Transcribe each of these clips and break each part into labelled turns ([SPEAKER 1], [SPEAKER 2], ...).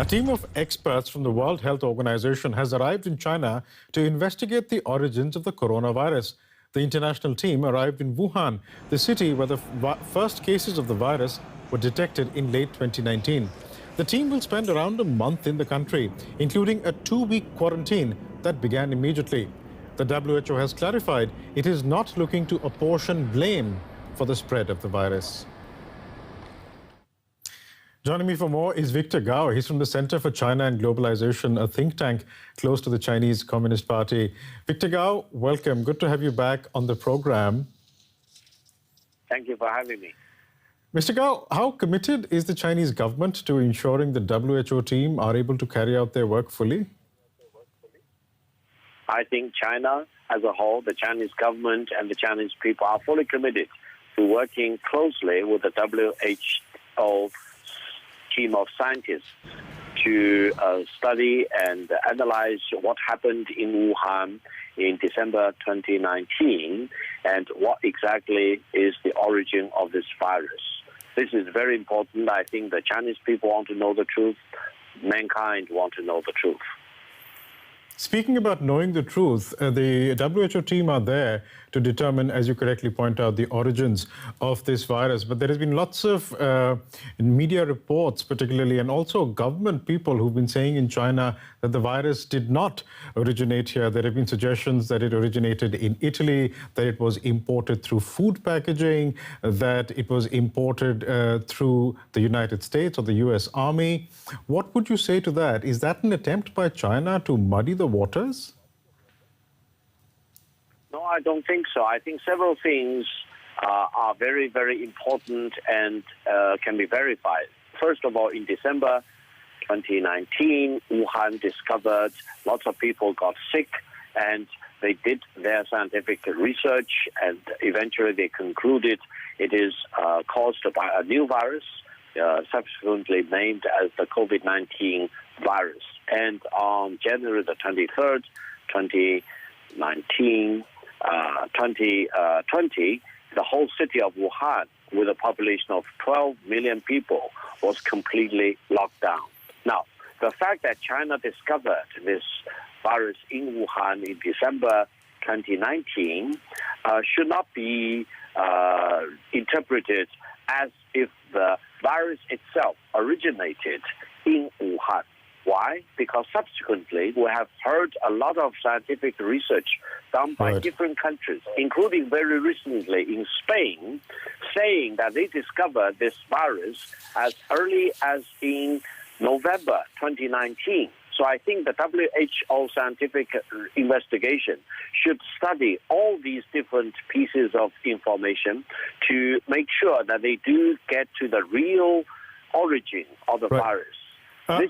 [SPEAKER 1] team of experts from the World Health Organization has arrived in China to investigate the origins of the coronavirus. The international team arrived in Wuhan, the city where the first cases of the virus were detected in late 2019. The team will spend around a month in the country, including a 2-week quarantine that began immediately. The WHO has clarified it is not looking to apportion blame for the spread of the virus. Joining me for more is Victor Gao. He's from the Center for China and Globalization, a think tank close to the Chinese Communist Party. Victor Gao, welcome. Good to have you back on the program.
[SPEAKER 2] Thank you for having me.
[SPEAKER 1] Mr. Gao, how committed is the Chinese government to ensuring the WHO team are able to carry out their work fully?
[SPEAKER 2] I think China as a whole, the Chinese government and the Chinese people are fully committed to working closely with the WHO team of scientists to study and analyze what happened in Wuhan in December 2019 and what exactly is the origin of this virus. This is very important. I think the Chinese people want to know the truth. Mankind want to know the truth.
[SPEAKER 1] Speaking about knowing the truth, the WHO team are there to determine, as you correctly point out, the origins of this virus. But there has been lots of media reports, particularly, and also government people who've been saying in China that the virus did not originate here. There have been suggestions that it originated in Italy, that it was imported through food packaging, that it was imported through the United States or the US Army. What would you say to that? Is that an attempt by China to muddy the waters?
[SPEAKER 2] No, I don't think so. I think several things are very, very important and can be verified. First of all, in December 2019, Wuhan discovered lots of people got sick and they did their scientific research and eventually they concluded it is caused by a new virus, subsequently named as the COVID-19 virus. And on January the 23rd, 2020, the whole city of Wuhan, with a population of 12 million people, was completely locked down. Now, the fact that China discovered this virus in Wuhan in December 2019 should not be interpreted as if the virus itself originated in Wuhan. Why? Because subsequently we have heard a lot of scientific research done by different countries, including very recently in Spain, saying that they discovered this virus as early as in November 2019. So I think the WHO scientific investigation should study all these different pieces of information to make sure that they do get to the real origin of the virus.
[SPEAKER 1] I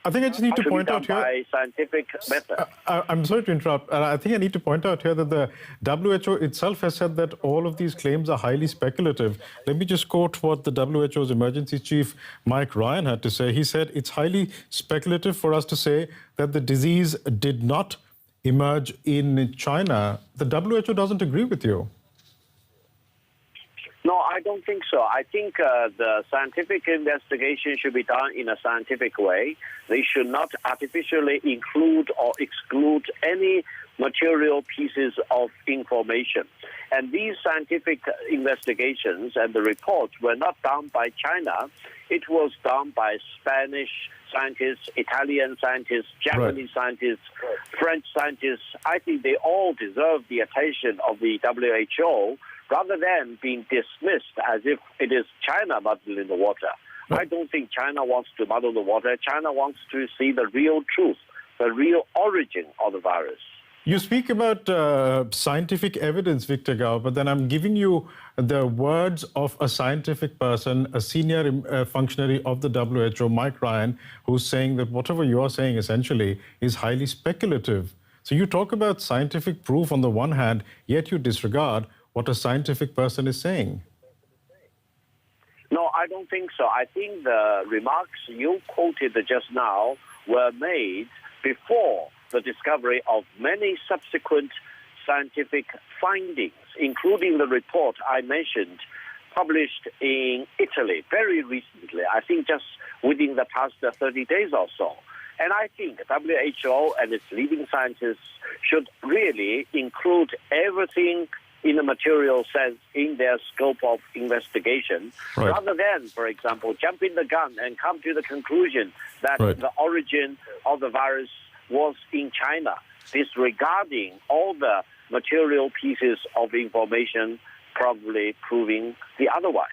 [SPEAKER 1] think I just need to point out here.
[SPEAKER 2] By scientific method.
[SPEAKER 1] I'm sorry to interrupt. I think I need to point out here that the WHO itself has said that all of these claims are highly speculative. Let me just quote what the WHO's emergency chief, Mike Ryan, had to say. He said, "It's highly speculative for us to say that the disease did not emerge in China." The WHO doesn't agree with you.
[SPEAKER 2] No, I don't think so. I think the scientific investigation should be done in a scientific way. They should not artificially include or exclude any material pieces of information. And these scientific investigations and the reports were not done by China. It was done by Spanish scientists, Italian scientists, Japanese scientists, French scientists. I think they all deserve the attention of the WHO, rather than being dismissed as if it is China muddling the water. I don't think China wants to muddle the water. China wants to see the real truth, the real origin of the virus.
[SPEAKER 1] You speak about scientific evidence, Victor Gao, but then I'm giving you the words of a scientific person, a senior functionary of the WHO, Mike Ryan, who's saying that whatever you're saying essentially is highly speculative. So you talk about scientific proof on the one hand, yet you disregard what a scientific person is saying.
[SPEAKER 2] No, I don't think so. I think the remarks you quoted just now were made before the discovery of many subsequent scientific findings, including the report I mentioned published in Italy very recently, I think just within the past 30 days or so. And I think WHO and its leading scientists should really include everything in a material sense in their scope of investigation, rather than, for example, jumping the gun and come to the conclusion that the origin of the virus was in China, disregarding all the material pieces of information probably proving the otherwise.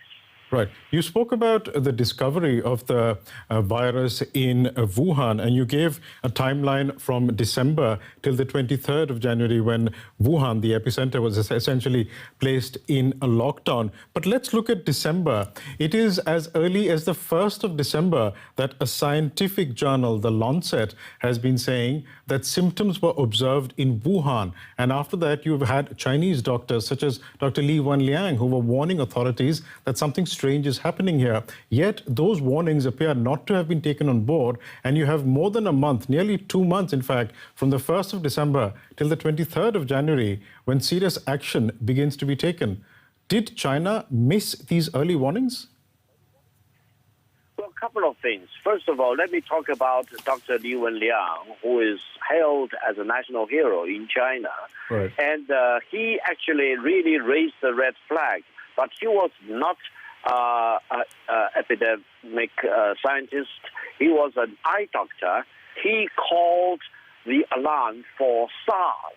[SPEAKER 1] Right. You spoke about the discovery of the virus in Wuhan, and you gave a timeline from December till the 23rd of January when Wuhan, the epicenter, was essentially placed in a lockdown. But let's look at December. It is as early as the 1st of December that a scientific journal, The Lancet, has been saying that symptoms were observed in Wuhan. And after that, you've had Chinese doctors such as Dr. Li Wenliang who were warning authorities that something strange is happening here. Yet those warnings appear not to have been taken on board, and you have more than a month, nearly 2 months in fact, from the 1st of December till the 23rd of January when serious action begins to be taken. Did China miss these early warnings?
[SPEAKER 2] Well, a couple of things. First of all, let me talk about Dr. Li Wenliang, who is hailed as a national hero in China.
[SPEAKER 1] Right.
[SPEAKER 2] And he actually really raised the red flag, but he was not epidemic scientist. He was an eye doctor. He called the alarm for SARS.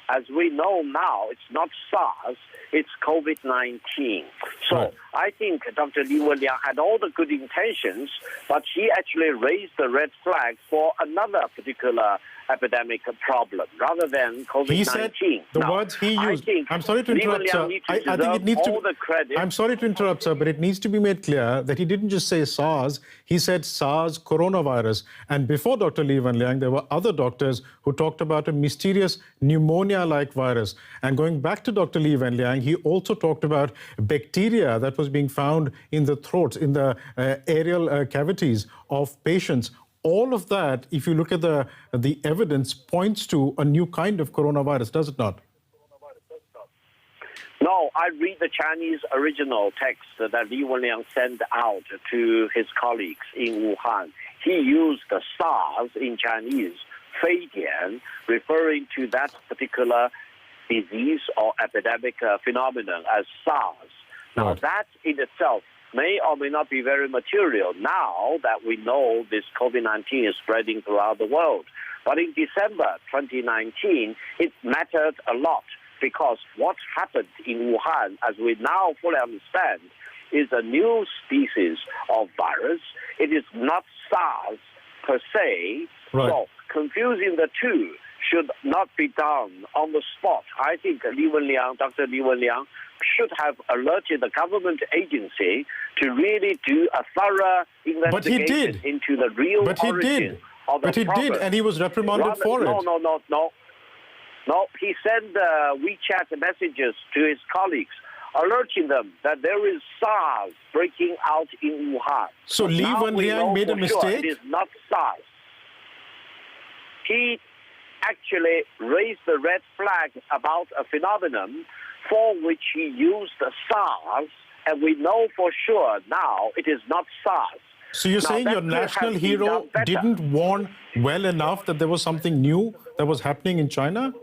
[SPEAKER 2] As we know now, it's not SARS, it's COVID-19. So I think Dr. Li Wenliang had all the good intentions, but he actually raised the red flag for another particular epidemic problem rather than COVID-19.
[SPEAKER 1] He said the words he used. I'm sorry to interrupt, sir. I think it needs to. I'm sorry to interrupt, sir, but it needs to be made clear that he didn't just say SARS. He said SARS coronavirus. And before Dr. Li Wenliang, there were other doctors who talked about a mysterious pneumonia-like virus. And going back to Dr. Li Wenliang, he also talked about bacteria that was being found in the throats, in the aerial cavities of patients. All of that, if you look at the evidence, points to a new kind of coronavirus, does it not?
[SPEAKER 2] No, I read the Chinese original text that Li Wenliang sent out to his colleagues in Wuhan. He used the SARS in Chinese, 非典, referring to that particular disease or epidemic phenomenon as SARS. Now, that in itself may or may not be very material now that we know this COVID-19 is spreading throughout the world. But in December 2019, it mattered a lot because what happened in Wuhan, as we now fully understand, is a new species of virus. It is not SARS per se. So confusing the two should not be done on the spot. I think Dr. Li Wenliang, should have alerted the government agency to really do a thorough investigation into the real origin of the problem. But he did,
[SPEAKER 1] and he was reprimanded for it.
[SPEAKER 2] No, he sent WeChat messages to his colleagues, alerting them that there is SARS breaking out in Wuhan.
[SPEAKER 1] So Li Wenliang made a mistake?
[SPEAKER 2] Sure it is not SARS. He actually raised the red flag about a phenomenon for which he used SARS, and we know for sure now it is not SARS.
[SPEAKER 1] So you're saying your national hero didn't warn well enough that there was something new that was happening in China?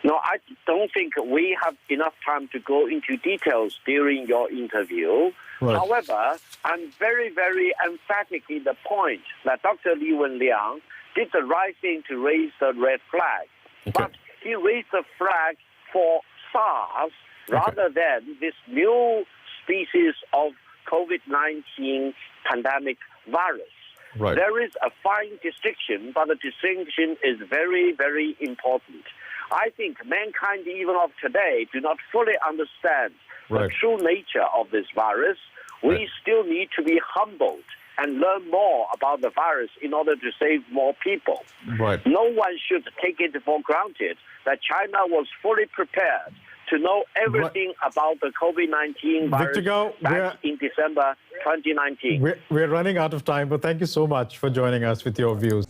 [SPEAKER 2] No, I don't think we have enough time to go into details during your interview. However, I'm very, very emphatic in the point that Dr. Li Wenliang did the right thing to raise the red flag. But he raised the flag for SARS rather than this new species of COVID-19 pandemic virus. There is a fine distinction, but the distinction is very, very important. I think mankind, even of today, do not fully understand the true nature of this virus. We still need to be humbled and learn more about the virus in order to save more people. No one should take it for granted that China was fully prepared to know everything about the COVID-19 virus
[SPEAKER 1] Victor Gao,
[SPEAKER 2] back in December 2019.
[SPEAKER 1] We're running out of time, but thank you so much for joining us with your views.